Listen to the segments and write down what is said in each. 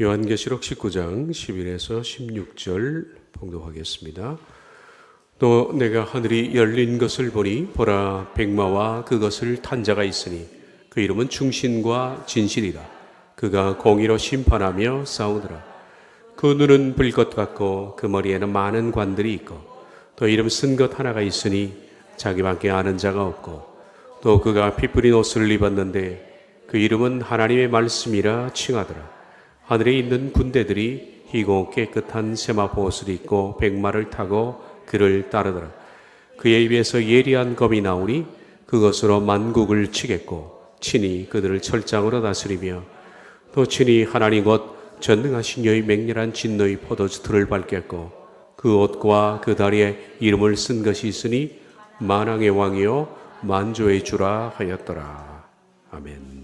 요한계시록 19장 11에서 16절 봉독하겠습니다. 또 내가 하늘이 열린 것을 보니 보라 백마와 그것을 탄 자가 있으니 그 이름은 충신과 진실이라. 그가 공의로 심판하며 싸우더라. 그 눈은 불것 같고 그 머리에는 많은 관들이 있고 또 이름 쓴 것 하나가 있으니 자기밖에 아는 자가 없고 또 그가 피 뿌린 옷을 입었는데 그 이름은 하나님의 말씀이라 칭하더라. 하늘에 있는 군대들이 희고 깨끗한 세마포 옷을 입고 백마를 타고 그를 따르더라. 그의 입에서 예리한 검이 나오니 그것으로 만국을 치겠고 친히 그들을 철장으로 다스리며 또 친히 하나님 곧 전능하신 여의 맹렬한 진노의 포도주 틀을 밟겠고 그 옷과 그 다리에 이름을 쓴 것이 있으니 만왕의 왕이요 만조의 주라 하였더라. 아멘.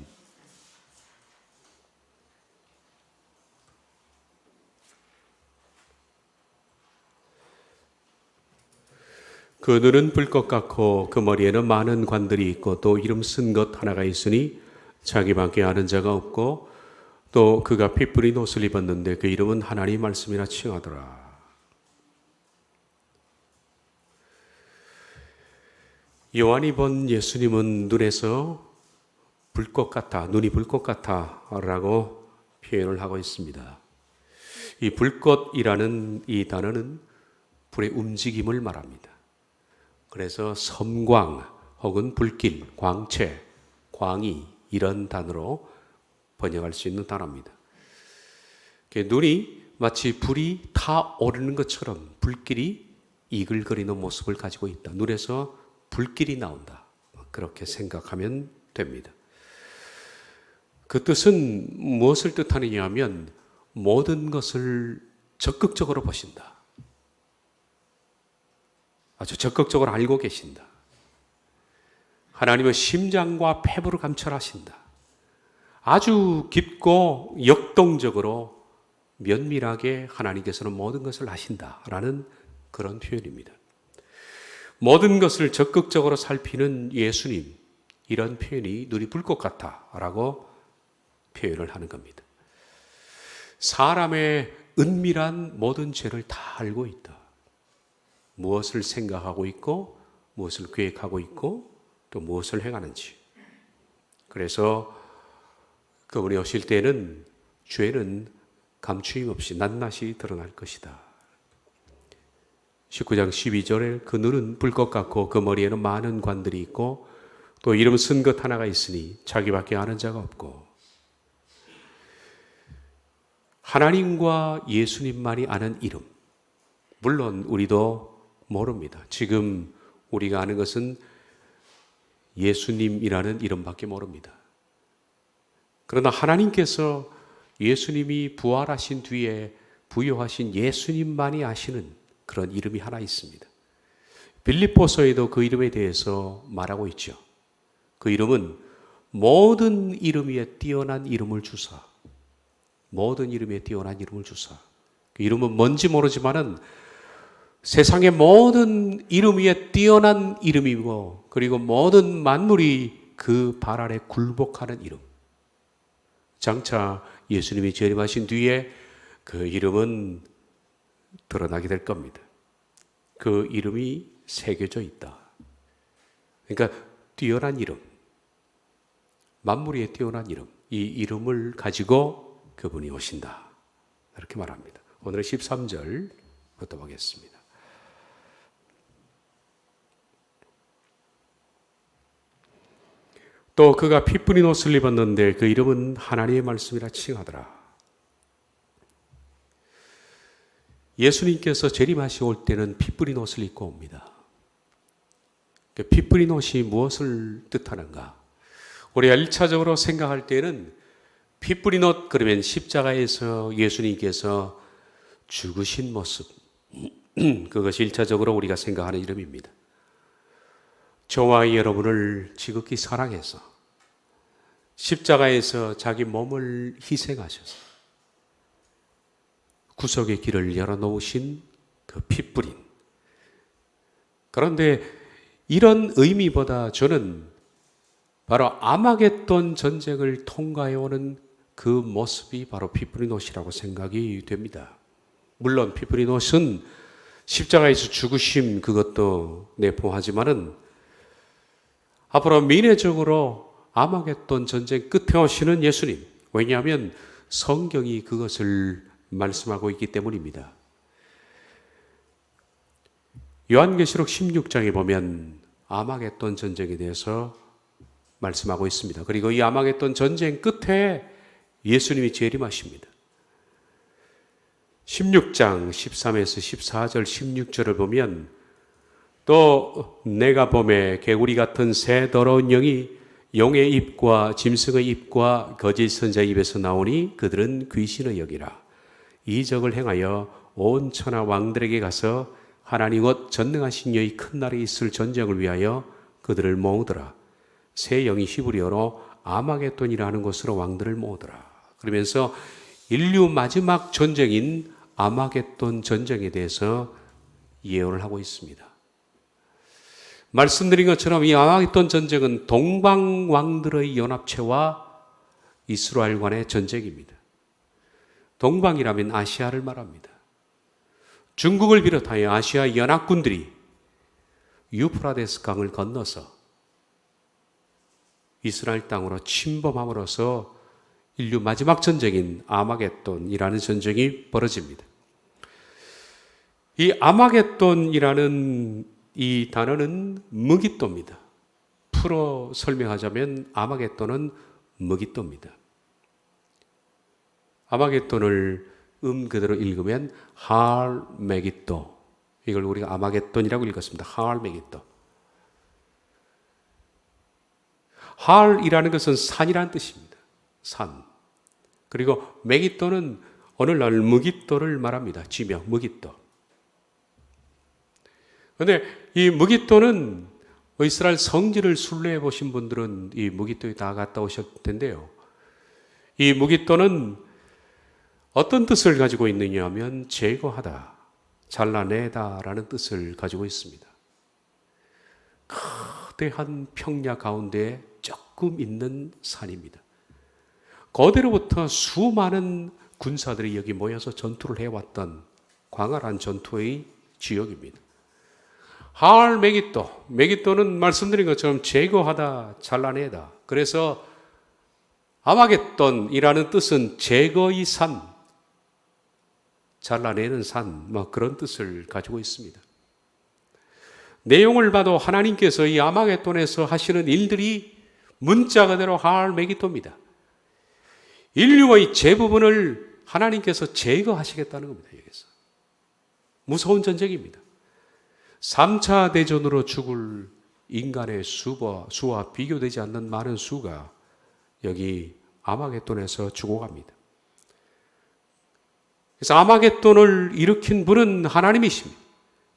그 눈은 불것 같고 그 머리에는 많은 관들이 있고 또 이름 쓴 것 하나가 있으니 자기밖에 아는 자가 없고 또 그가 피 뿌린 옷을 입었는데 그 이름은 하나님 말씀이라 칭하더라. 요한이 본 예수님은 눈에서 불꽃 같아, 눈이 불꽃 같아 라고 표현을 하고 있습니다. 이 불꽃이라는 이 단어는 불의 움직임을 말합니다. 그래서 섬광 혹은 불길, 광채, 광이 이런 단어로 번역할 수 있는 단어입니다. 눈이 마치 불이 타오르는 것처럼 불길이 이글거리는 모습을 가지고 있다. 눈에서 불길이 나온다. 그렇게 생각하면 됩니다. 그 뜻은 무엇을 뜻하느냐 하면 모든 것을 적극적으로 보신다. 아주 적극적으로 알고 계신다. 하나님은 심장과 폐부를 감찰하신다. 아주 깊고 역동적으로 면밀하게 하나님께서는 모든 것을 아신다라는 그런 표현입니다. 모든 것을 적극적으로 살피는 예수님, 이런 표현이 눈이 불꽃 같다라고 표현을 하는 겁니다. 사람의 은밀한 모든 죄를 다 알고 있다. 무엇을 생각하고 있고 무엇을 계획하고 있고 또 무엇을 행하는지. 그래서 그분이 오실 때는 죄는 감추임 없이 낱낱이 드러날 것이다. 19장 12절에 그 눈은 불꽃 같고 그 머리에는 많은 관들이 있고 또 이름 쓴 것 하나가 있으니 자기밖에 아는 자가 없고. 하나님과 예수님만이 아는 이름. 물론 우리도 모릅니다. 지금 우리가 아는 것은 예수님이라는 이름밖에 모릅니다. 그러나 하나님께서 예수님이 부활하신 뒤에 부여하신 예수님만이 아시는 그런 이름이 하나 있습니다. 빌립보서에도 그 이름에 대해서 말하고 있죠. 그 이름은 모든 이름 위에 뛰어난 이름을 주사. 모든 이름 위에 뛰어난 이름을 주사. 그 이름은 뭔지 모르지만은 세상의 모든 이름 위에 뛰어난 이름이고 그리고 모든 만물이 그 발 아래 굴복하는 이름. 장차 예수님이 재림하신 뒤에 그 이름은 드러나게 될 겁니다. 그 이름이 새겨져 있다. 그러니까 뛰어난 이름, 만물 위에 뛰어난 이름, 이 이름을 가지고 그분이 오신다. 이렇게 말합니다. 오늘은 13절부터 보겠습니다. 또 그가 피 뿌린 옷을 입었는데 그 이름은 하나님의 말씀이라 칭하더라. 예수님께서 재림하시 올 때는 피 뿌린 옷을 입고 옵니다. 피 뿌린 옷이 무엇을 뜻하는가? 우리가 1차적으로 생각할 때는 피 뿌린 옷 그러면 십자가에서 예수님께서 죽으신 모습, 그것이 1차적으로 우리가 생각하는 이름입니다. 저와 여러분을 지극히 사랑해서 십자가에서 자기 몸을 희생하셔서 구속의 길을 열어놓으신 그 피 뿌린. 그런데 이런 의미보다 저는 바로 아마겟돈 전쟁을 통과해오는 그 모습이 바로 피프리노시라고 생각이 됩니다. 물론 피프리노스는 십자가에서 죽으심 그것도 내포하지만은 앞으로 미래적으로 아마겟돈 전쟁 끝에 오시는 예수님, 왜냐하면 성경이 그것을 말씀하고 있기 때문입니다. 요한계시록 16장에 보면 아마겟돈 전쟁에 대해서 말씀하고 있습니다. 그리고 이 아마겟돈 전쟁 끝에 예수님이 재림하십니다. 16장 13에서 14절 16절을 보면 또 내가 봄에 개구리 같은 새 더러운 영이 용의 입과 짐승의 입과 거짓 선자의 입에서 나오니 그들은 귀신의 영이라. 이 적을 행하여 온 천하 왕들에게 가서 하나님 곧 전능하신 여의 큰 날이 있을 전쟁을 위하여 그들을 모으더라. 새 영이 히브리어로 아마겟돈이라는 곳으로 왕들을 모으더라. 그러면서 인류 마지막 전쟁인 아마겟돈 전쟁에 대해서 예언을 하고 있습니다. 말씀드린 것처럼 이 아마겟돈 전쟁은 동방 왕들의 연합체와 이스라엘 간의 전쟁입니다. 동방이라면 아시아를 말합니다. 중국을 비롯하여 아시아 연합군들이 유프라데스 강을 건너서 이스라엘 땅으로 침범함으로써 인류 마지막 전쟁인 아마겟돈이라는 전쟁이 벌어집니다. 이 아마겟돈이라는 이 단어는 무깃도입니다. 풀어 설명하자면 아마겟돈은 무깃도입니다. 아마겟돈을 그대로 읽으면 할메기도, 이걸 우리가 아마겟돈이라고 읽었습니다. 할메기도. 할이라는 것은 산이라는 뜻입니다. 산. 그리고 메기도는 오늘날 무깃도를 말합니다. 지명, 무깃도. 그런데 이 무깃도는 이스라엘 성지를 순례해 보신 분들은 이 무깃도에 다 갔다 오셨을 텐데요. 이 무깃도는 어떤 뜻을 가지고 있느냐 하면 제거하다, 잘라내다라는 뜻을 가지고 있습니다. 거대한 평야 가운데 조금 있는 산입니다. 거대로부터 수많은 군사들이 여기 모여서 전투를 해왔던 광활한 전투의 지역입니다. 할 메기도, 메기도는 말씀드린 것처럼 제거하다, 잘라내다. 그래서 아마겟돈이라는 뜻은 제거의 산, 잘라내는 산, 그런 뜻을 가지고 있습니다. 내용을 봐도 하나님께서 이 아마겟돈에서 하시는 일들이 문자 그대로 할 메기도입니다. 인류의 대부분을 하나님께서 제거하시겠다는 겁니다. 여기서 무서운 전쟁입니다. 3차 대전으로 죽을 인간의 수와 비교되지 않는 많은 수가 여기 아마겟돈에서 죽어갑니다. 그래서 아마겟돈을 일으킨 분은 하나님이십니다.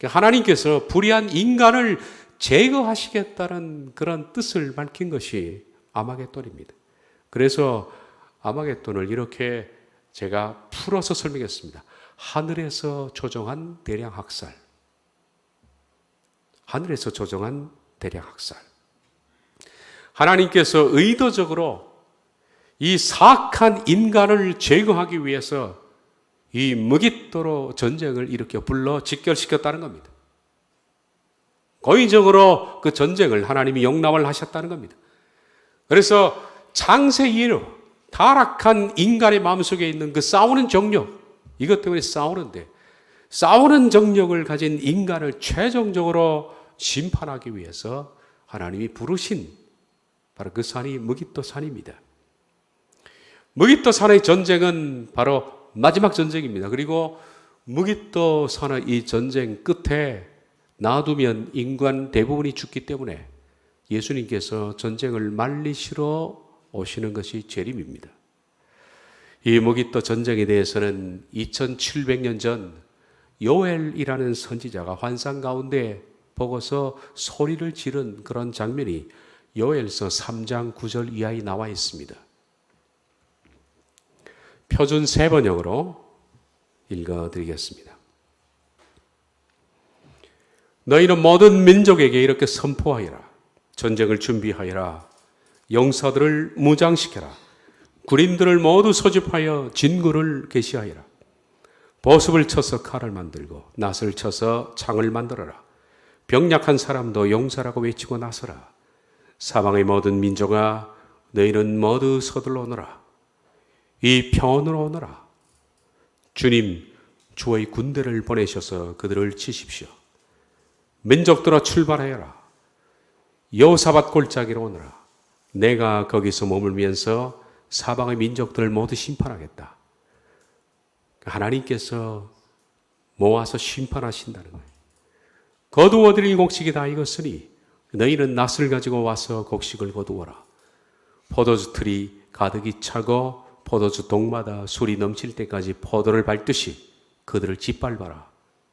하나님께서 불의한 인간을 제거하시겠다는 그런 뜻을 밝힌 것이 아마겟돈입니다. 그래서 아마겟돈을 이렇게 제가 풀어서 설명했습니다. 하늘에서 조정한 대량 학살. 하늘에서 조정한 대량 학살. 하나님께서 의도적으로 이 사악한 인간을 제거하기 위해서 이 무깃도로 전쟁을 일으켜 불러 직결시켰다는 겁니다. 고의적으로 그 전쟁을 하나님이 용납을 하셨다는 겁니다. 그래서 창세 이후 타락한 인간의 마음속에 있는 그 싸우는 정력, 이것 때문에 싸우는데, 싸우는 정력을 가진 인간을 최종적으로 심판하기 위해서 하나님이 부르신 바로 그 산이 무깃도 산입니다. 무깃도 산의 전쟁은 바로 마지막 전쟁입니다. 그리고 무깃도 산의 이 전쟁 끝에 놔두면 인간 대부분이 죽기 때문에 예수님께서 전쟁을 말리시러 오시는 것이 재림입니다. 이 무깃도 전쟁에 대해서는 2700년 전 요엘이라는 선지자가 환상 가운데 보고서 소리를 지른 그런 장면이 요엘서 3장 9절 이하에 나와 있습니다. 표준 세번역으로 읽어드리겠습니다. 너희는 모든 민족에게 이렇게 선포하여라. 전쟁을 준비하여라. 용사들을 무장시켜라. 군인들을 모두 소집하여 진구를 계시하여라. 보습을 쳐서 칼을 만들고 낫을 쳐서 창을 만들어라. 병약한 사람도 용사라고 외치고 나서라. 사방의 모든 민족아, 너희는 모두 서둘러 오너라. 이 평원으로 오너라. 주님, 주의 군대를 보내셔서 그들을 치십시오. 민족들아 출발하여라. 여호사밧 골짜기로 오너라. 내가 거기서 머물면서 사방의 민족들을 모두 심판하겠다. 하나님께서 모아서 심판하신다는 거예요. 거두어들일 곡식이 다 익었으니 너희는 낫을 가지고 와서 곡식을 거두어라. 포도주 틀이 가득히 차고 포도주 동마다 술이 넘칠 때까지 포도를 밟듯이 그들을 짓밟아라.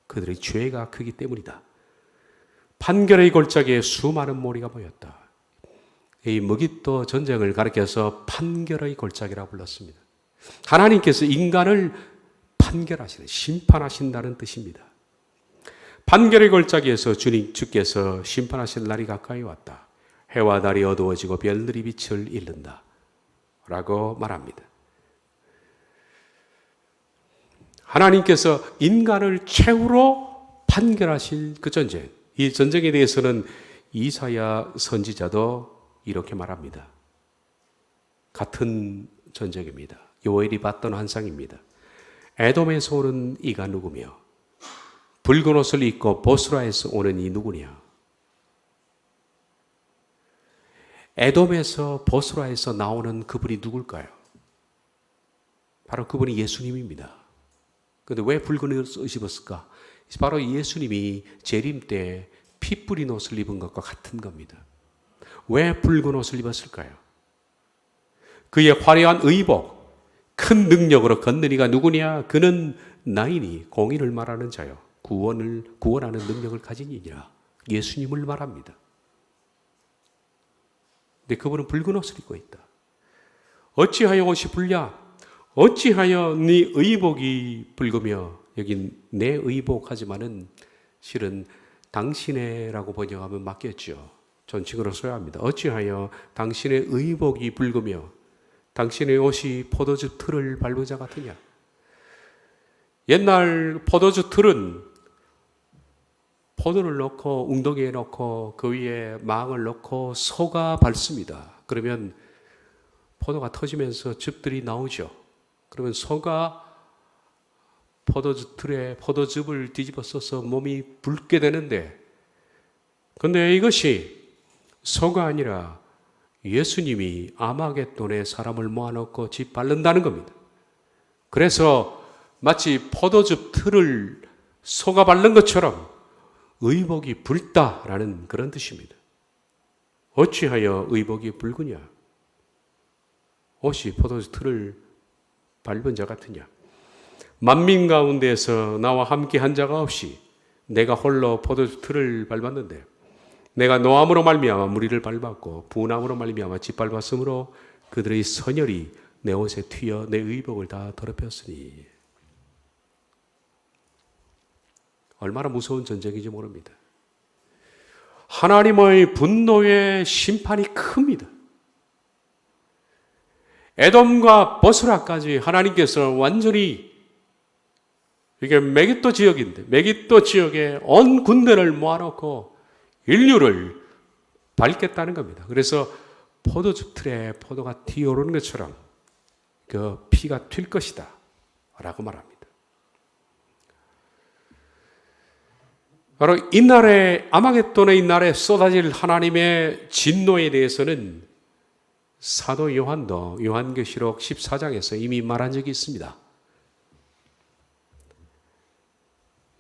그들의 죄가 크기 때문이다. 판결의 골짜기에 수많은 무리가 모였다. 이 무기또 전쟁을 가리켜서 판결의 골짜기라고 불렀습니다. 하나님께서 인간을 판결하시는, 심판하신다는 뜻입니다. 판결의 골짜기에서 주께서 심판하실 날이 가까이 왔다. 해와 달이 어두워지고 별들이 빛을 잃는다. 라고 말합니다. 하나님께서 인간을 최후로 판결하실 그 전쟁, 이 전쟁에 대해서는 이사야 선지자도 이렇게 말합니다. 같은 전쟁입니다. 요엘이 봤던 환상입니다. 에돔에서 오는 이가 누구며 붉은 옷을 입고 보스라에서 오는 이 누구냐? 에돔에서 보스라에서 나오는 그분이 누굴까요? 바로 그분이 예수님입니다. 그런데 왜 붉은 옷을 입었을까? 바로 예수님이 재림 때 피 뿌린 옷을 입은 것과 같은 겁니다. 왜 붉은 옷을 입었을까요? 그의 화려한 의복, 큰 능력으로 걷는 이가 누구냐? 그는 나이니 공의를 말하는 자요. 구원하는 능력을 가진 이니라. 예수님을 말합니다. 근데 그분은 붉은 옷을 입고 있다. 어찌하여 옷이 붉냐? 어찌하여 네 의복이 붉으며, 여긴 내 의복 하지만은 실은 당신의라고 번역하면 맞겠죠. 존칭으로 써야 합니다. 어찌하여 당신의 의복이 붉으며 당신의 옷이 포도주 틀을 밟은 자 같으냐? 옛날 포도주 틀은 포도를 넣고 웅덩이에 넣고 그 위에 망을 넣고 소가 밟습니다. 그러면 포도가 터지면서 즙들이 나오죠. 그러면 소가 포도주 틀에 포도즙을 뒤집어 써서 몸이 붉게 되는데, 그런데 이것이 소가 아니라 예수님이 아마겟돈에 사람을 모아놓고 짓밟는다는 겁니다. 그래서 마치 포도즙 틀을 소가 밟는 것처럼 의복이 붉다라는 그런 뜻입니다. 어찌하여 의복이 붉으냐? 옷이 포도주 틀을 밟은 자 같으냐? 만민 가운데서 나와 함께 한 자가 없이 내가 홀로 포도주 틀을 밟았는데, 내가 노함으로 말미암아 무리를 밟았고 분함으로 말미암아 짓밟았으므로 그들의 선열이 내 옷에 튀어 내 의복을 다 더럽혔으니. 얼마나 무서운 전쟁인지 모릅니다. 하나님의 분노의 심판이 큽니다. 에돔과 보스라까지 하나님께서 완전히, 이게 메기또 지역인데 메기또 지역에 온 군대를 모아놓고 인류를 밟겠다는 겁니다. 그래서 포도즙 틀에 포도가 튀어오르는 것처럼 그 피가 튈 것이다 라고 말합니다. 바로 이날에, 아마겟돈의 이날에 쏟아질 하나님의 진노에 대해서는 사도 요한도 요한계시록 14장에서 이미 말한 적이 있습니다.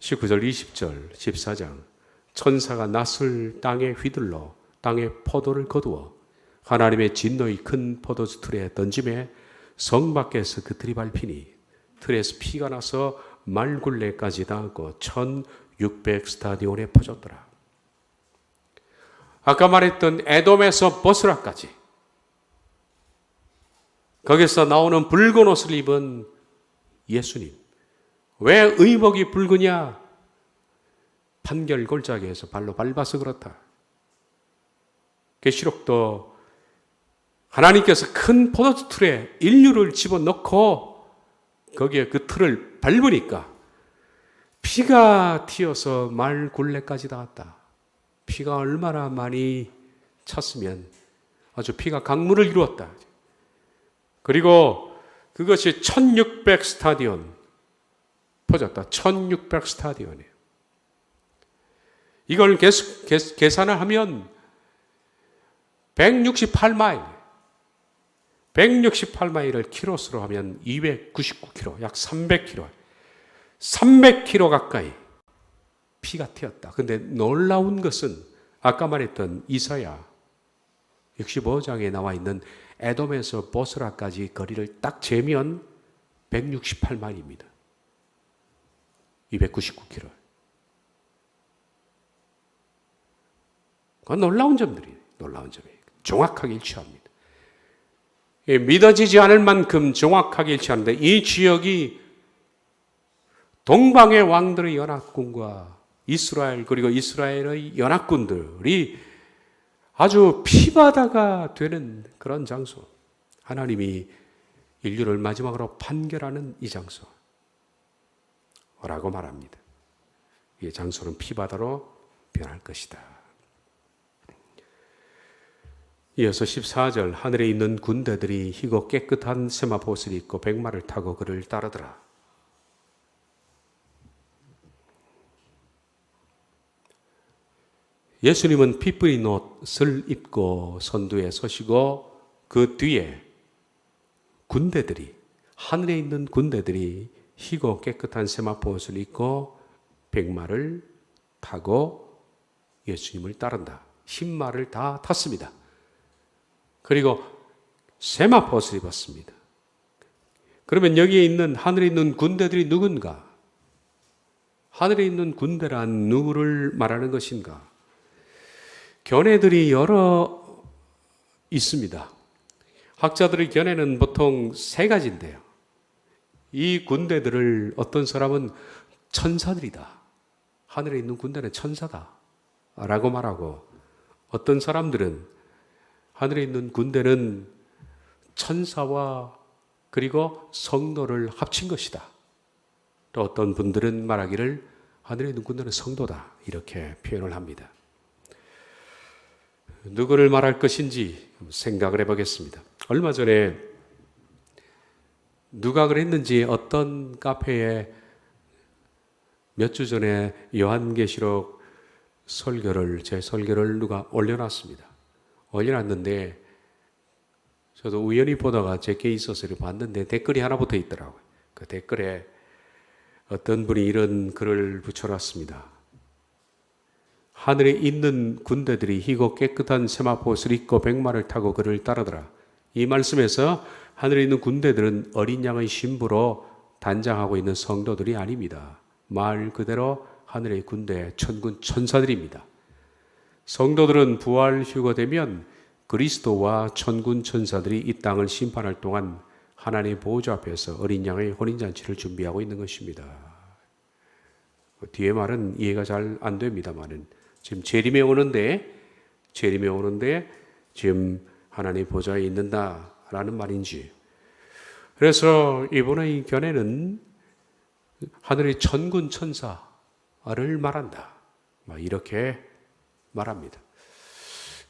19절, 20절, 14장. 천사가 낫을 땅에 휘둘러 땅에 포도를 거두어 하나님의 진노의 큰 포도주 틀에 던짐에 성 밖에서 그 틀이 밟히니 틀에서 피가 나서 말굴레까지 닿고 1600 스타디온에 퍼졌더라. 아까 말했던 에돔에서 보스라까지, 거기서 나오는 붉은 옷을 입은 예수님. 왜 의복이 붉으냐? 판결 골짜기에서 발로 밟아서 그렇다. 계시록도 하나님께서 큰 포도주 틀에 인류를 집어넣고 거기에 그 틀을 밟으니까 피가 튀어서 말 굴레까지 닿았다. 피가 얼마나 많이 찼으면 아주 피가 강물을 이루었다. 그리고 그것이 1600 스타디온 퍼졌다. 1600 스타디온이에요. 이걸 계산을 하면 168마일. 168마일을 키로수로 하면 299km, 약 300km. 300km 가까이 피가 튀었다. 근데 놀라운 것은 아까 말했던 이사야 65장에 나와 있는 에돔에서 보스라까지 거리를 딱 재면 168마일입니다. 299km. 그건 놀라운 점들이에요. 놀라운 점이에요. 정확하게 일치합니다. 믿어지지 않을 만큼 정확하게 일치하는데 이 지역이 동방의 왕들의 연합군과 이스라엘 그리고 이스라엘의 연합군들이 아주 피바다가 되는 그런 장소. 하나님이 인류를 마지막으로 판결하는 이 장소라고 말합니다. 이 장소는 피바다로 변할 것이다. 이어서 14절 하늘에 있는 군대들이 희고 깨끗한 세마포옷을 입고 백마를 타고 그를 따르더라. 예수님은 피 뿌린 옷을 입고 선두에 서시고 그 뒤에 군대들이 하늘에 있는 군대들이 희고 깨끗한 세마포옷을 입고 백마를 타고 예수님을 따른다. 흰마를 다 탔습니다. 그리고 세마포옷을 입었습니다. 그러면 여기에 있는 하늘에 있는 군대들이 누군가? 하늘에 있는 군대란 누구를 말하는 것인가? 견해들이 여러 있습니다. 학자들의 견해는 보통 세 가지인데요. 이 군대들을 어떤 사람은 천사들이다. 하늘에 있는 군대는 천사다. 라고 말하고 어떤 사람들은 하늘에 있는 군대는 천사와 그리고 성도를 합친 것이다. 또 어떤 분들은 말하기를 하늘에 있는 군대는 성도다. 이렇게 표현을 합니다. 누구를 말할 것인지 생각을 해보겠습니다. 얼마 전에 누가 그랬는지 어떤 카페에 몇 주 전에 요한계시록 제 설교를 누가 올려놨습니다. 올려놨는데 저도 우연히 보다가 제게 있어서 봤는데 댓글이 하나 붙어 있더라고요. 그 댓글에 어떤 분이 이런 글을 붙여놨습니다. 하늘에 있는 군대들이 희고 깨끗한 세마포옷을 입고 백마를 타고 그를 따르더라. 이 말씀에서 하늘에 있는 군대들은 어린 양의 신부로 단장하고 있는 성도들이 아닙니다. 말 그대로 하늘의 군대, 천군 천사들입니다. 성도들은 부활 휴거되면 그리스도와 천군 천사들이 이 땅을 심판할 동안 하나님의 보호자 앞에서 어린 양의 혼인잔치를 준비하고 있는 것입니다. 뒤에 말은 이해가 잘 안 됩니다만은 지금 재림에 오는데 지금 하나님의 보좌에 있는다라는 말인지. 그래서 이분의 견해는 하늘의 천군 천사를 말한다. 이렇게 말합니다.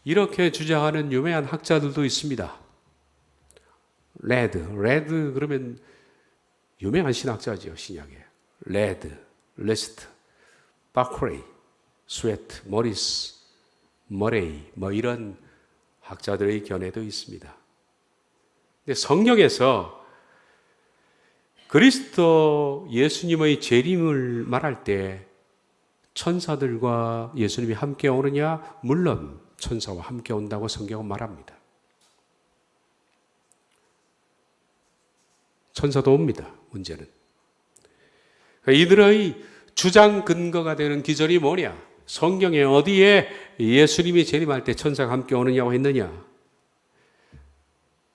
이렇게 주장하는 유명한 학자들도 있습니다. 레드 그러면 유명한 신학자죠, 신약에. 레드, 레스트, 바크레이, 스웨트, 모리스, 머레이 이런 학자들의 견해도 있습니다. 근데 성경에서 그리스도 예수님의 재림을 말할 때 천사들과 예수님이 함께 오느냐? 물론 천사와 함께 온다고 성경은 말합니다. 천사도 옵니다. 문제는. 이들의 주장 근거가 되는 기절이 뭐냐? 성경에 어디에 예수님이 재림할 때 천사가 함께 오느냐고 했느냐?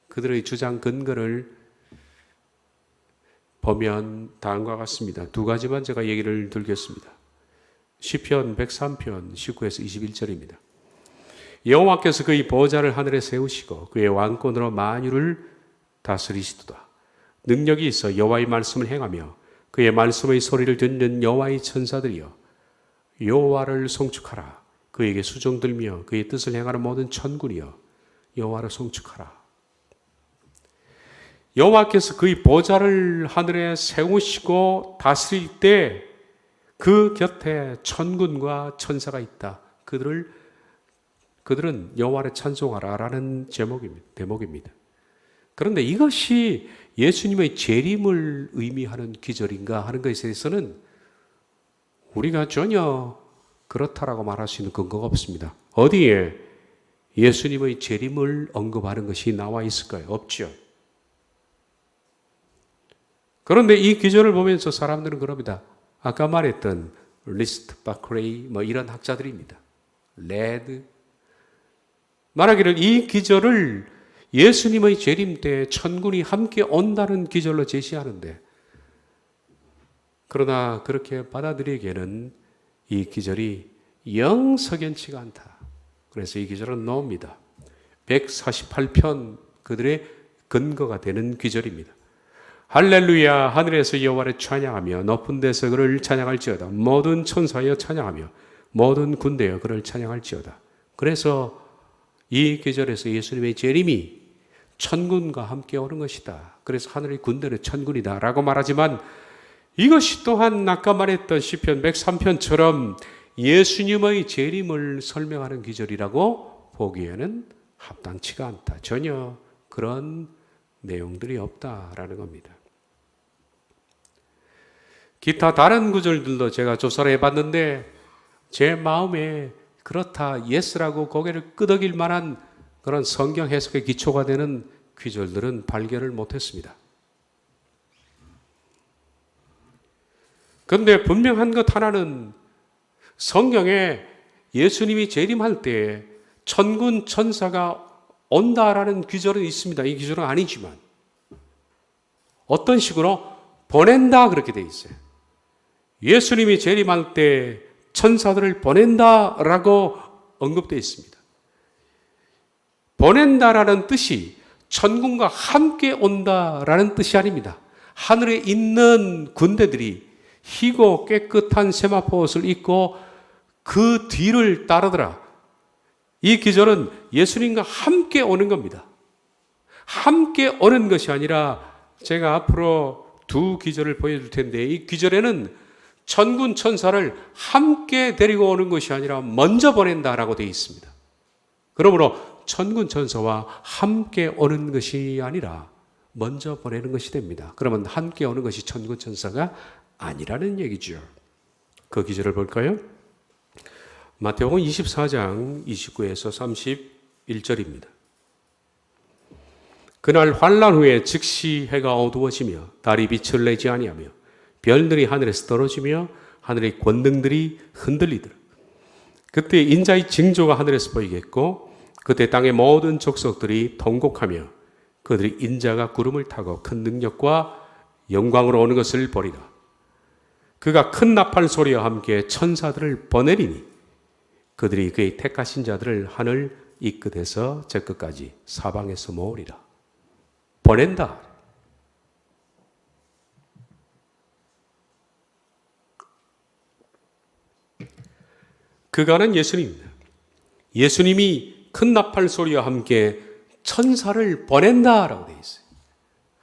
그들의 주장 근거를 보면 다음과 같습니다. 두 가지만 제가 얘기를 들겠습니다. 시편 103편 19에서 21절입니다. 여호와께서 그의 보좌를 하늘에 세우시고 그의 왕권으로 만유를 다스리시도다. 능력이 있어 여호와의 말씀을 행하며 그의 말씀의 소리를 듣는 여호와의 천사들이여 여호와를 송축하라. 그에게 수종 들며 그의 뜻을 행하는 모든 천군이여 여호와를 송축하라. 여호와께서 그의 보좌를 하늘에 세우시고 다스릴 때 그 곁에 천군과 천사가 있다. 그들은 여호와를 찬송하라라는 대목입니다. 그런데 이것이 예수님의 재림을 의미하는 기절인가 하는 것에 대해서는 우리가 전혀 그렇다라고 말할 수 있는 근거가 없습니다. 어디에 예수님의 재림을 언급하는 것이 나와 있을까요? 없죠. 그런데 이 기절을 보면서 사람들은 그럽니다. 아까 말했던 리스트, 바크레이 이런 학자들입니다. 레드 말하기를 이 기절을 예수님의 재림 때 천군이 함께 온다는 기절로 제시하는데, 그러나 그렇게 받아들이기에는 이 기절이 영 석연치가 않다. 그래서 이 기절은 놓습니다. 148편 그들의 근거가 되는 기절입니다. 할렐루야 하늘에서 여호와를 찬양하며 높은 데서 그를 찬양할지어다. 모든 천사여 찬양하며 모든 군대여 그를 찬양할지어다. 그래서 이 계절에서 예수님의 재림이 천군과 함께 오는 것이다. 그래서 하늘의 군대는 천군이다 라고 말하지만, 이것이 또한 아까 말했던 시편 103편처럼 예수님의 재림을 설명하는 기절이라고 보기에는 합당치가 않다. 전혀 그런 내용들이 없다라는 겁니다. 기타 다른 구절들도 제가 조사를 해봤는데 제 마음에 그렇다, 예스라고 고개를 끄덕일 만한 그런 성경 해석의 기초가 되는 구절들은 발견을 못했습니다. 그런데 분명한 것 하나는, 성경에 예수님이 재림할 때 천군 천사가 온다라는 구절은 있습니다. 이 구절은 아니지만 어떤 식으로 보낸다 그렇게 돼 있어요. 예수님이 재림할 때 천사들을 보낸다라고 언급되어 있습니다. 보낸다라는 뜻이 천군과 함께 온다라는 뜻이 아닙니다. 하늘에 있는 군대들이 희고 깨끗한 세마포 옷을 입고 그 뒤를 따르더라. 이 기절은 예수님과 함께 오는 겁니다. 함께 오는 것이 아니라, 제가 앞으로 두 기절을 보여줄 텐데, 이 기절에는 천군 천사를 함께 데리고 오는 것이 아니라 먼저 보낸다라고 되어 있습니다. 그러므로 천군 천사와 함께 오는 것이 아니라 먼저 보내는 것이 됩니다. 그러면 함께 오는 것이 천군 천사가 아니라는 얘기죠. 그 기절을 볼까요? 마태복음 24장 29에서 31절입니다. 그날 환란 후에 즉시 해가 어두워지며 달이 빛을 내지 아니하며 별들이 하늘에서 떨어지며 하늘의 권능들이 흔들리더라. 그때 인자의 징조가 하늘에서 보이겠고 그때 땅의 모든 족속들이 통곡하며 그들이 인자가 구름을 타고 큰 능력과 영광으로 오는 것을 보리라. 그가 큰 나팔 소리와 함께 천사들을 보내리니 그들이 그의 택하신 자들을 하늘 이 끝에서 저 끝까지 사방에서 모으리라. 보낸다. 그가는 예수님입니다. 예수님이 큰 나팔 소리와 함께 천사를 보낸다라고 되어 있어요.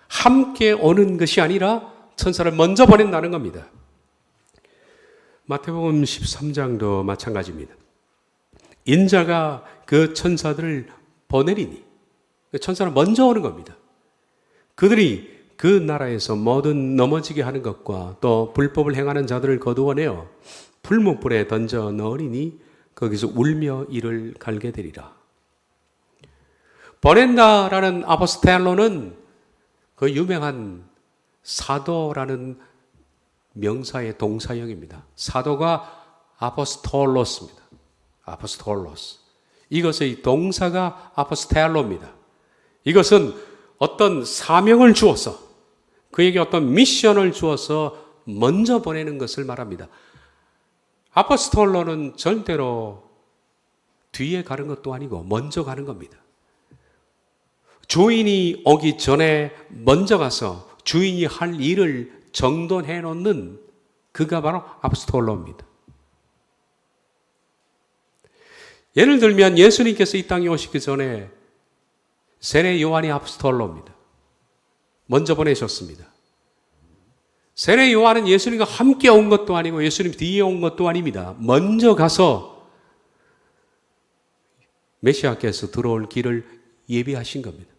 함께 오는 것이 아니라 천사를 먼저 보낸다는 겁니다. 마태복음 13장도 마찬가지입니다. 인자가 그 천사들을 보내리니, 천사는 먼저 오는 겁니다. 그들이 그 나라에서 모든 넘어지게 하는 것과 또 불법을 행하는 자들을 거두어내어 풀무불에 던져 넣으리니 거기서 울며 이를 갈게 되리라. 보낸다라는 아포스텔로는 그 유명한 사도라는 명사의 동사형입니다. 사도가 아포스톨로스입니다. 아포스톨로스. 이것의 동사가 아포스텔로입니다. 이것은 어떤 사명을 주어서, 그에게 어떤 미션을 주어서 먼저 보내는 것을 말합니다. 아포스톨로는 절대로 뒤에 가는 것도 아니고 먼저 가는 겁니다. 주인이 오기 전에 먼저 가서 주인이 할 일을 정돈해 놓는 그가 바로 아포스톨로입니다. 예를 들면 예수님께서 이 땅에 오시기 전에 세례 요한이 아포스톨로입니다. 먼저 보내셨습니다. 세례 요한은 예수님과 함께 온 것도 아니고 예수님 뒤에 온 것도 아닙니다. 먼저 가서 메시아께서 들어올 길을 예비하신 겁니다.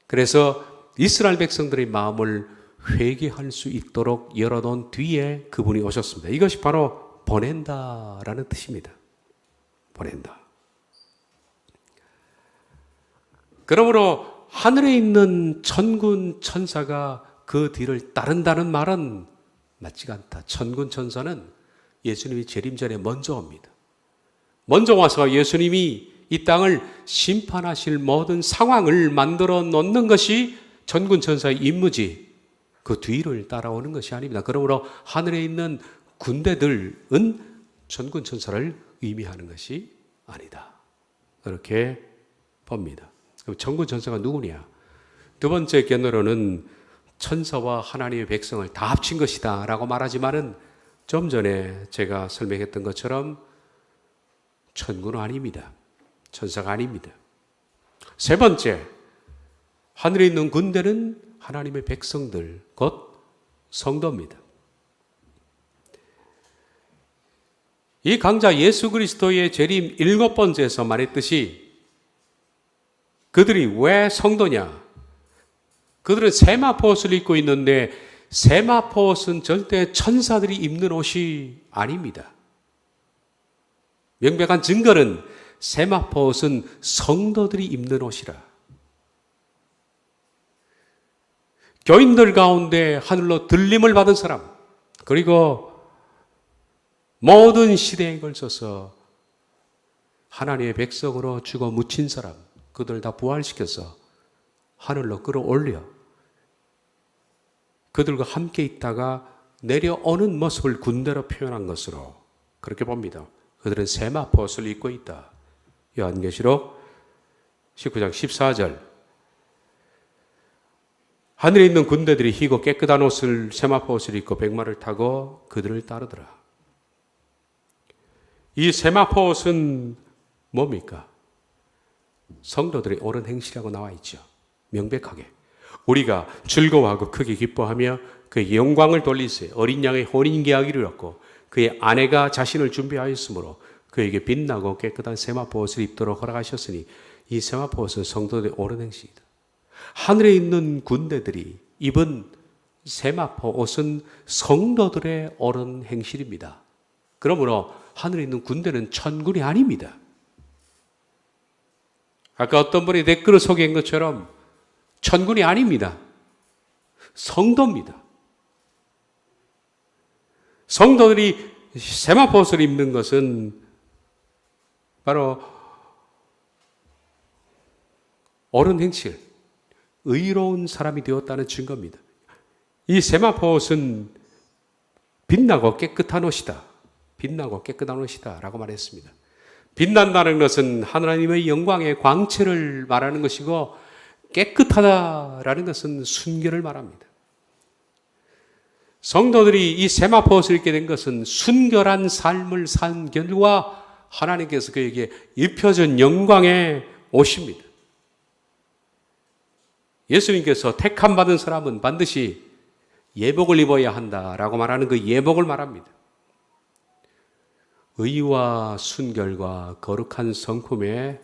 그래서 이스라엘 백성들의 마음을 회개할 수 있도록 열어놓은 뒤에 그분이 오셨습니다. 이것이 바로 보낸다라는 뜻입니다. 보낸다. 그러므로 하늘에 있는 천군 천사가 그 뒤를 따른다는 말은 맞지가 않다. 천군 천사는 예수님이 재림 전에 먼저 옵니다. 먼저 와서 예수님이 이 땅을 심판하실 모든 상황을 만들어 놓는 것이 천군 천사의 임무지 그 뒤를 따라오는 것이 아닙니다. 그러므로 하늘에 있는 군대들은 천군 천사를 의미하는 것이 아니다. 그렇게 봅니다. 그럼 천군 천사가 누구냐? 두 번째 견해로는 천사와 하나님의 백성을 다 합친 것이다 라고 말하지만은 좀 전에 제가 설명했던 것처럼 천군은 아닙니다. 천사가 아닙니다. 세 번째, 하늘에 있는 군대는 하나님의 백성들, 곧 성도입니다. 이 강자 예수 그리스도의 재림 7번째에서 말했듯이 그들이 왜 성도냐? 그들은 세마포 옷을 입고 있는데 세마포 옷은 절대 천사들이 입는 옷이 아닙니다. 명백한 증거는 세마포 옷은 성도들이 입는 옷이라. 교인들 가운데 하늘로 들림을 받은 사람, 그리고 모든 시대에 걸쳐서 하나님의 백성으로 죽어 묻힌 사람, 그들 다 부활시켜서 하늘로 끌어올려 그들과 함께 있다가 내려오는 모습을 군대로 표현한 것으로 그렇게 봅니다. 그들은 세마포 옷을 입고 있다. 요한계시록 19장 14절. 하늘에 있는 군대들이 희고 깨끗한 옷을 세마포 옷을 입고 백마를 타고 그들을 따르더라. 이 세마포 옷은 뭡니까? 성도들의 옳은 행실이라고 나와 있죠. 명백하게. 우리가 즐거워하고 크게 기뻐하며 그의 영광을 돌리세 어린 양의 혼인계약을 이뤘고 그의 아내가 자신을 준비하였으므로 그에게 빛나고 깨끗한 세마포 옷을 입도록 허락하셨으니 이 세마포 옷은 성도들의 옳은 행실이다. 하늘에 있는 군대들이 입은 세마포 옷은 성도들의 옳은 행실입니다. 그러므로 하늘에 있는 군대는 천군이 아닙니다. 아까 어떤 분이 댓글을 소개한 것처럼 천군이 아닙니다. 성도입니다. 성도들이 세마포 옷을 입는 것은 바로 옳은 행실, 의로운 사람이 되었다는 증거입니다. 이 세마포 옷은 빛나고 깨끗한 옷이다. 빛나고 깨끗한 옷이다 라고 말했습니다. 빛난다는 것은 하나님의 영광의 광채를 말하는 것이고 깨끗하다라는 것은 순결을 말합니다. 성도들이 이 세마포 옷을 입게 된 것은 순결한 삶을 산 결과 하나님께서 그에게 입혀준 영광의 옷입니다. 예수님께서 택함 받은 사람은 반드시 예복을 입어야 한다라고 말하는 그 예복을 말합니다. 의와 순결과 거룩한 성품의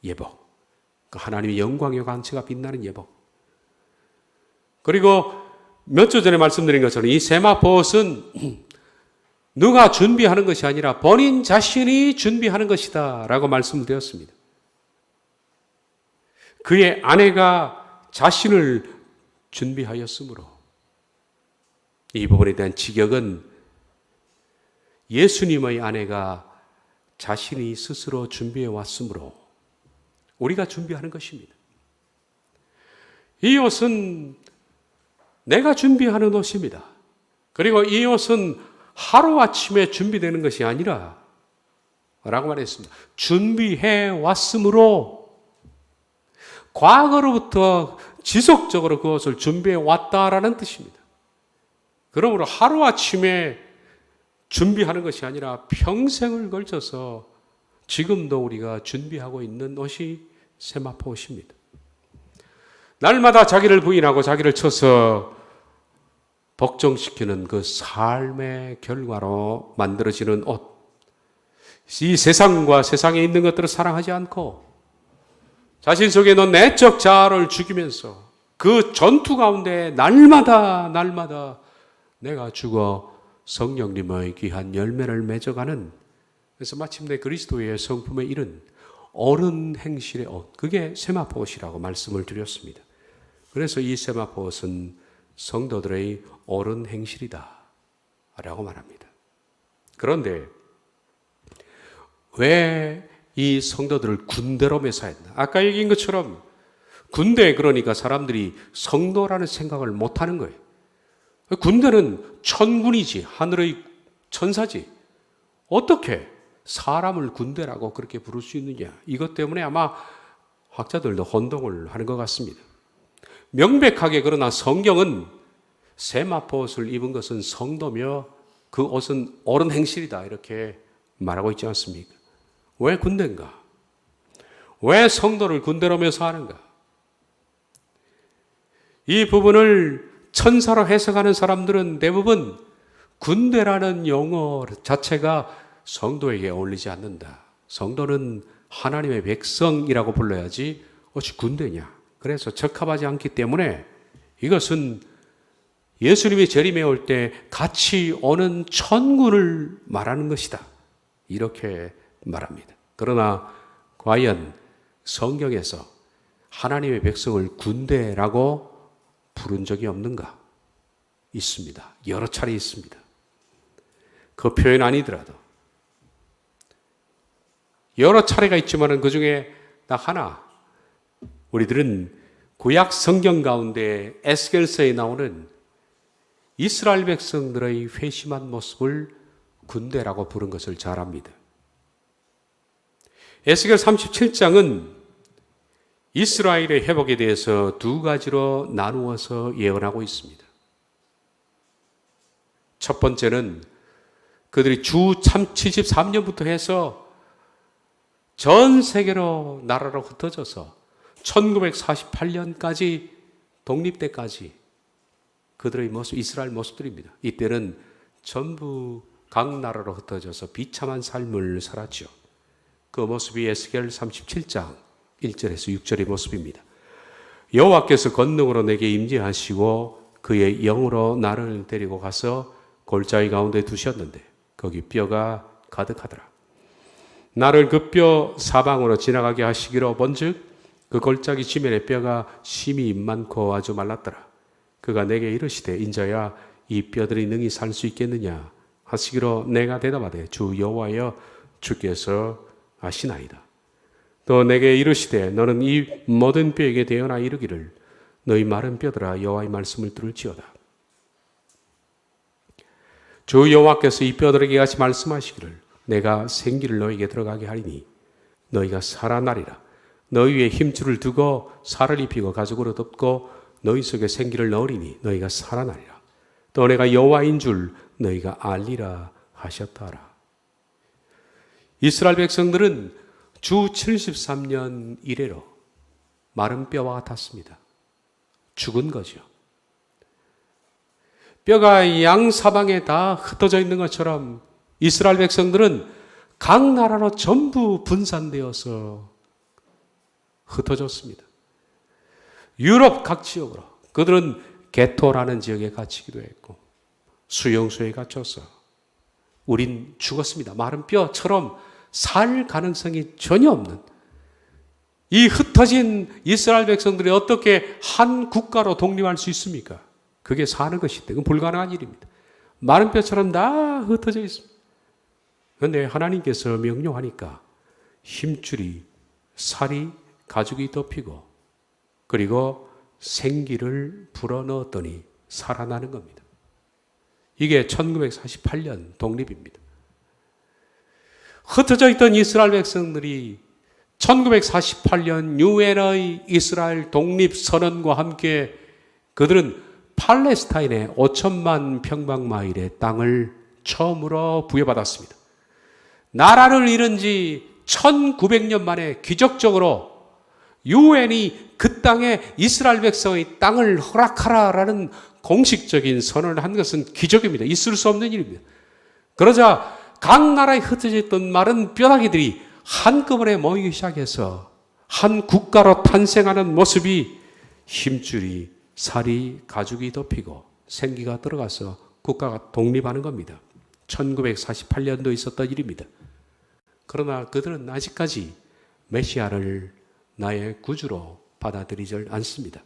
예복, 하나님의 영광의 광채가 빛나는 예복. 그리고 몇 주 전에 말씀드린 것처럼 이 세마포 옷은 누가 준비하는 것이 아니라 본인 자신이 준비하는 것이다 라고 말씀드렸습니다. 그의 아내가 자신을 준비하였으므로 이 부분에 대한 직역은 예수님의 아내가 자신이 스스로 준비해 왔으므로 우리가 준비하는 것입니다. 이 옷은 내가 준비하는 옷입니다. 그리고 이 옷은 하루아침에 준비되는 것이 아니라 라고 말했습니다. 준비해 왔으므로 과거로부터 지속적으로 그것을 준비해 왔다라는 뜻입니다. 그러므로 하루아침에 준비하는 것이 아니라 평생을 걸쳐서 지금도 우리가 준비하고 있는 옷이 세마포 옷입니다. 날마다 자기를 부인하고 자기를 쳐서 복종시키는 그 삶의 결과로 만들어지는 옷. 이 세상과 세상에 있는 것들을 사랑하지 않고 자신 속에 있는 내적 자아를 죽이면서 그 전투 가운데 날마다 내가 죽어 성령님의 귀한 열매를 맺어가는, 그래서 마침내 그리스도의 성품에 이른 어른 행실의 옷, 그게 세마포 옷이라고 말씀을 드렸습니다. 그래서 이 세마포 옷은 성도들의 어른 행실이다 라고 말합니다. 그런데 왜 이 성도들을 군대로 매사했나? 아까 얘기한 것처럼 군대, 그러니까 사람들이 성도라는 생각을 못하는 거예요. 군대는 천군이지, 하늘의 천사지. 어떻게 사람을 군대라고 그렇게 부를 수 있느냐? 이것 때문에 아마 학자들도 혼동을 하는 것 같습니다. 명백하게 그러나 성경은 세마포 옷을 입은 것은 성도며 그 옷은 어른 행실이다 이렇게 말하고 있지 않습니까? 왜 군대인가? 왜 성도를 군대로 묘사하는가? 이 부분을 천사로 해석하는 사람들은 대부분 군대라는 용어 자체가 성도에게 어울리지 않는다. 성도는 하나님의 백성이라고 불러야지 어찌 군대냐. 그래서 적합하지 않기 때문에 이것은 예수님이 재림에 올 때 같이 오는 천군을 말하는 것이다. 이렇게 말합니다. 그러나 과연 성경에서 하나님의 백성을 군대라고 부른 적이 없는가? 있습니다. 여러 차례 있습니다. 그 표현 아니더라도 여러 차례가 있지만 그 중에 딱 하나, 우리들은 구약 성경 가운데 에스겔서에 나오는 이스라엘 백성들의 회심한 모습을 군대라고 부른 것을 잘 압니다. 에스겔 37장은 이스라엘의 회복에 대해서 두 가지로 나누어서 예언하고 있습니다. 첫 번째는 그들이 주 73년부터 해서 전 세계로 나라로 흩어져서 1948년까지 독립때까지 그들의 모습, 이스라엘 모습들입니다. 이때는 전부 각 나라로 흩어져서 비참한 삶을 살았죠. 그 모습이 에스겔 37장 1절에서 6절의 모습입니다. 여호와께서 권능으로 내게 임재하시고 그의 영으로 나를 데리고 가서 골짜기 가운데 두셨는데 거기 뼈가 가득하더라. 나를 그 뼈 사방으로 지나가게 하시기로 본즉 그 골짜기 지면의 뼈가 심히 많고 아주 말랐더라. 그가 내게 이르시되 인자야 이 뼈들이 능히 살 수 있겠느냐 하시기로 내가 대답하되 주 여호와여 주께서 아시나이다. 또 내게 이르시되 너는 이 모든 뼈에게 대언하 이르기를 너희 마른 뼈들아 여호와의 말씀을 들을지어다. 주 여호와께서 이 뼈들에게 같이 말씀하시기를 내가 생기를 너희에게 들어가게 하리니 너희가 살아나리라. 너희 위에 힘줄을 두고 살을 입히고 가죽으로 덮고 너희 속에 생기를 넣으리니 너희가 살아나리라. 또 내가 여호와인 줄 너희가 알리라 하셨더라. 이스라엘 백성들은 주 73년 이래로 마른 뼈와 같았습니다. 죽은 거죠. 뼈가 양사방에 다 흩어져 있는 것처럼 이스라엘 백성들은 각 나라로 전부 분산되어서 흩어졌습니다. 유럽 각 지역으로 그들은 게토라는 지역에 갇히기도 했고 수용소에 갇혀서 우린 죽었습니다. 마른 뼈처럼 살 가능성이 전혀 없는 이 흩어진 이스라엘 백성들이 어떻게 한 국가로 독립할 수 있습니까? 그게 사는 것인데 그건 불가능한 일입니다. 마른 뼈처럼 다 흩어져 있습니다. 그런데 하나님께서 명령하니까 힘줄이 살이 가죽이 덮이고 그리고 생기를 불어넣었더니 살아나는 겁니다. 이게 1948년 독립입니다. 흩어져 있던 이스라엘 백성들이 1948년 유엔의 이스라엘 독립선언과 함께 그들은 팔레스타인의 5천만 평방마일의 땅을 처음으로 부여받았습니다. 나라를 잃은 지 1900년 만에 기적적으로 유엔이 그 땅에 이스라엘 백성의 땅을 허락하라라는 공식적인 선언을 한 것은 기적입니다. 있을 수 없는 일입니다. 그러자 각 나라에 흩어져 있던 마른 뼈다귀들이 한꺼번에 모이기 시작해서 한 국가로 탄생하는 모습이 힘줄이, 살이, 가죽이 덮이고 생기가 들어가서 국가가 독립하는 겁니다. 1948년도 있었던 일입니다. 그러나 그들은 아직까지 메시아를 나의 구주로 받아들이지 않습니다.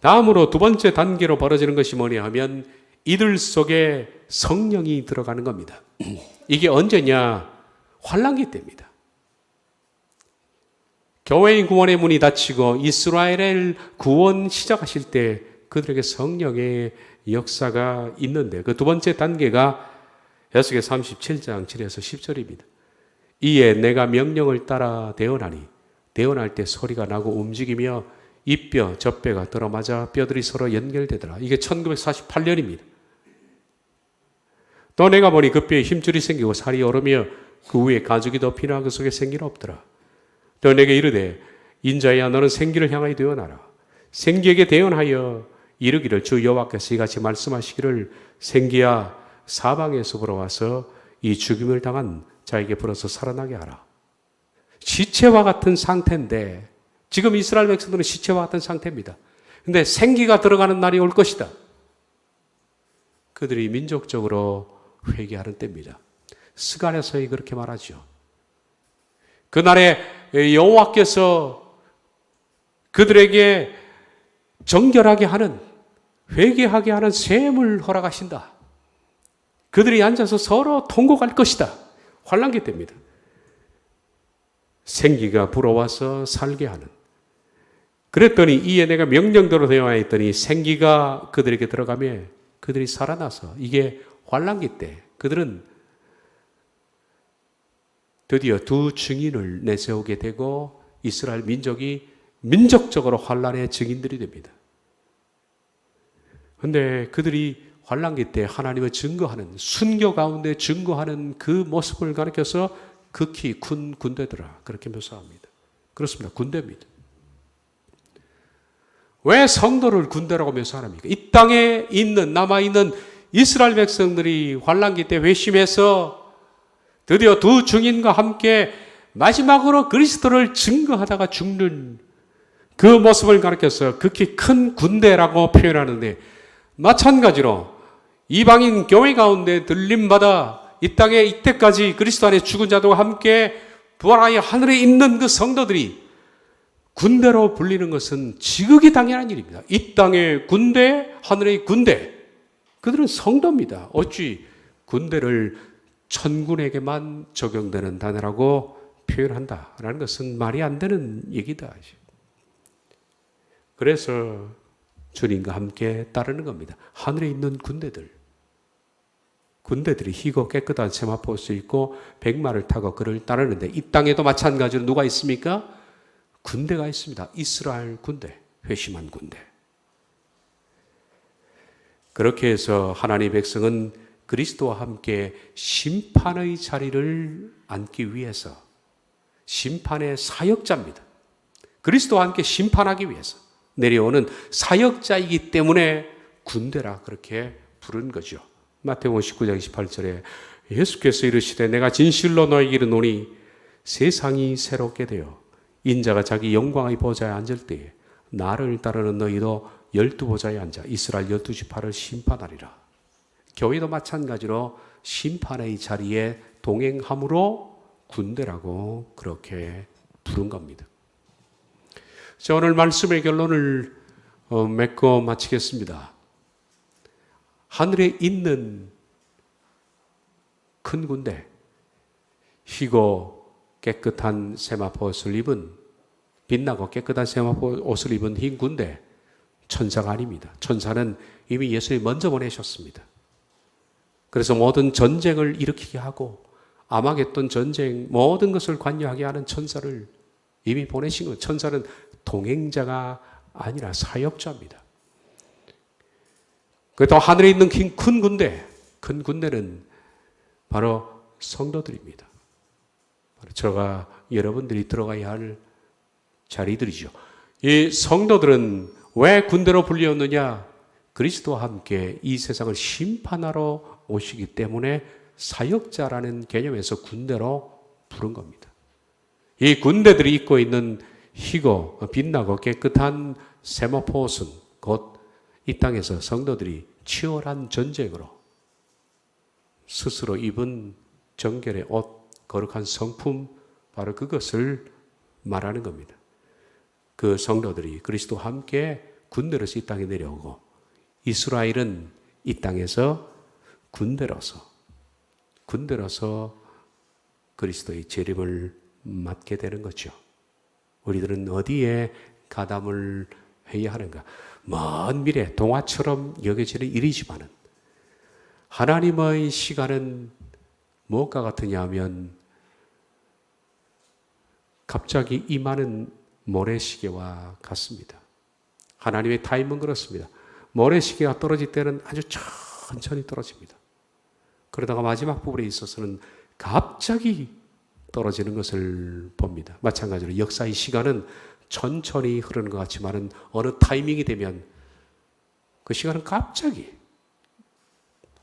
다음으로 두 번째 단계로 벌어지는 것이 뭐냐 하면 이들 속에 성령이 들어가는 겁니다. 이게 언제냐? 환란기 때입니다. 교회의 구원의 문이 닫히고 이스라엘을 구원 시작하실 때 그들에게 성령의 역사가 있는데 그 두 번째 단계가 에스겔 37장 7에서 10절입니다. 이에 내가 명령을 따라 대언하니 대언할 때 소리가 나고 움직이며 이 뼈 저 뼈가 들어맞아 뼈들이 서로 연결되더라. 이게 1948년입니다. 또 내가 보니 그 뼈에 힘줄이 생기고 살이 오르며 그 위에 가죽이 덮이나 그 속에 생기는 없더라. 또 내게 이르되 인자야 너는 생기를 향하여 대언하라. 생기에게 대언하여 이르기를 주 여호와께서 이같이 말씀하시기를 생기야 사방에서 불어와서 이 죽임을 당한 자에게 불어서 살아나게 하라. 시체와 같은 상태인데 지금 이스라엘 백성들은 시체와 같은 상태입니다. 그런데 생기가 들어가는 날이 올 것이다. 그들이 민족적으로 회개하는 때입니다. 스가랴서에 그렇게 말하죠. 그날에 여호와께서 그들에게 정결하게 하는, 회개하게 하는 셈을 허락하신다. 그들이 앉아서 서로 통곡할 것이다. 환란기 때입니다. 생기가 불어와서 살게 하는. 그랬더니 이에 내가 명령대로 되어야 했더니 생기가 그들에게 들어가며 그들이 살아나서 이게 환란기 때 그들은 드디어 두 증인을 내세우게 되고 이스라엘 민족이 민족적으로 환란의 증인들이 됩니다. 그런데 그들이 환란기 때 하나님을 증거하는, 순교 가운데 증거하는 그 모습을 가리켜서 극히 큰 군대더라 그렇게 묘사합니다. 그렇습니다. 군대입니다. 왜 성도를 군대라고 묘사합니까? 이 땅에 있는 남아있는 이스라엘 백성들이 환란기 때 회심해서 드디어 두 증인과 함께 마지막으로 그리스도를 증거하다가 죽는 그 모습을 가리켜서 극히 큰 군대라고 표현하는데 마찬가지로 이방인 교회 가운데 들림받아 이 땅에 이때까지 그리스도 안에 죽은 자들과 함께 부활하여 하늘에 있는 그 성도들이 군대로 불리는 것은 지극히 당연한 일입니다. 이 땅의 군대, 하늘의 군대. 그들은 성도입니다. 어찌 군대를 천군에게만 적용되는 단어라고 표현한다라는 것은 말이 안 되는 얘기다. 그래서 주님과 함께 따르는 겁니다. 하늘에 있는 군대들이 희고 깨끗한 세마포 옷을 입고 백마를 타고 그를 따르는데 이 땅에도 마찬가지로 누가 있습니까? 군대가 있습니다. 이스라엘 군대, 회심한 군대. 그렇게 해서 하나님의 백성은 그리스도와 함께 심판의 자리를 앉기 위해서 심판의 사역자입니다. 그리스도와 함께 심판하기 위해서 내려오는 사역자이기 때문에 군대라 그렇게 부른 거죠. 마태복음 19장 28절에 예수께서 이르시되 내가 진실로 너에게 이르노니 세상이 새롭게 되어 인자가 자기 영광의 보좌에 앉을 때에 나를 따르는 너희도 12보좌에 앉아 이스라엘 12지파를 심판하리라. 교회도 마찬가지로 심판의 자리에 동행함으로 군대라고 그렇게 부른 겁니다. 자, 오늘 말씀의 결론을 맺고 마치겠습니다. 하늘에 있는 큰 군대, 희고 깨끗한 세마포 옷을 입은, 빛나고 깨끗한 세마포 옷을 입은 흰 군대, 천사가 아닙니다. 천사는 이미 예수님이 먼저 보내셨습니다. 그래서 모든 전쟁을 일으키게 하고 아마겟돈 전쟁 모든 것을 관여하게 하는 천사를 이미 보내신 것. 천사는 동행자가 아니라 사역자입니다. 또 하늘에 있는 큰 군대, 큰 군대는 바로 성도들입니다. 바로 저가 여러분들이 들어가야 할 자리들이죠. 이 성도들은 왜 군대로 불리었느냐? 그리스도와 함께 이 세상을 심판하러 오시기 때문에 사역자라는 개념에서 군대로 부른 겁니다. 이 군대들이 입고 있는 희고 빛나고 깨끗한 세마포 옷은 곧 이 땅에서 성도들이 치열한 전쟁으로 스스로 입은 정결의 옷, 거룩한 성품, 바로 그것을 말하는 겁니다. 그 성도들이 그리스도와 함께 군대로서 이 땅에 내려오고 이스라엘은 이 땅에서 군대로서 그리스도의 재림을 맞게 되는 거죠. 우리들은 어디에 가담을 해야 하는가? 먼 미래 동화처럼 여겨지는 일이지만은 하나님의 시간은 무엇과 같으냐 하면 갑자기 임하는 모래시계와 같습니다. 하나님의 타임은 그렇습니다. 모래시계가 떨어질 때는 아주 천천히 떨어집니다. 그러다가 마지막 부분에 있어서는 갑자기 떨어지는 것을 봅니다. 마찬가지로 역사의 시간은 천천히 흐르는 것 같지만은 어느 타이밍이 되면 그 시간은 갑자기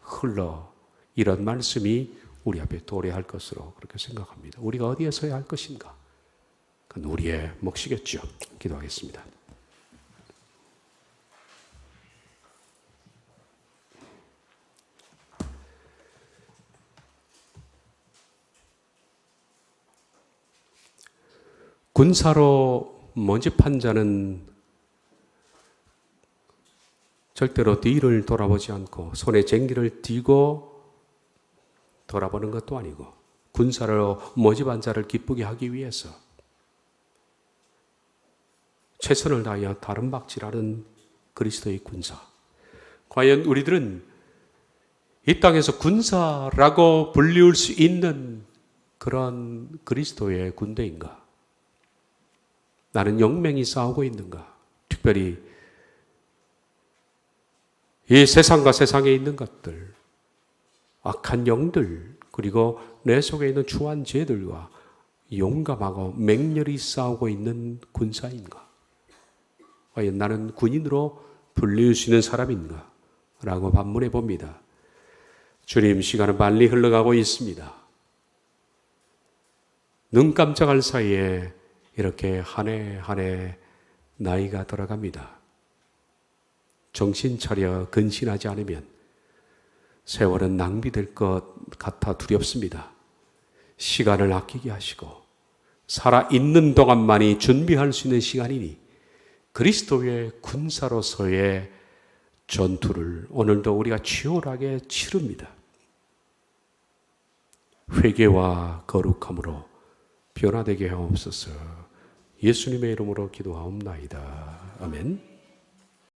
흘러 이런 말씀이 우리 앞에 도래할 것으로 그렇게 생각합니다. 우리가 어디에 서야 할 것인가? 그건 우리의 몫이겠죠. 기도하겠습니다. 군사로 모집한 자는 절대로 뒤를 돌아보지 않고 손에 쟁기를 쥐고 돌아보는 것도 아니고 군사로 모집한 자를 기쁘게 하기 위해서 최선을 다하여 다른 박질하는 그리스도의 군사. 과연 우리들은 이 땅에서 군사라고 불리울 수 있는 그런 그리스도의 군대인가? 나는 영맹히 싸우고 있는가? 특별히 이 세상과 세상에 있는 것들, 악한 영들, 그리고 내 속에 있는 추한 죄들과 용감하고 맹렬히 싸우고 있는 군사인가? 과연 나는 군인으로 불릴 수 있는 사람인가? 라고 반문해 봅니다. 주님, 시간은 빨리 흘러가고 있습니다. 눈 깜짝할 사이에 이렇게 한 해 한 해 나이가 들어갑니다. 정신 차려 근신하지 않으면 세월은 낭비될 것 같아 두렵습니다. 시간을 아끼게 하시고 살아있는 동안만이 준비할 수 있는 시간이니 그리스도의 군사로서의 전투를 오늘도 우리가 치열하게 치릅니다. 회개와 거룩함으로 변화되게 하옵소서. 예수님의 이름으로 기도하옵나이다. 아멘.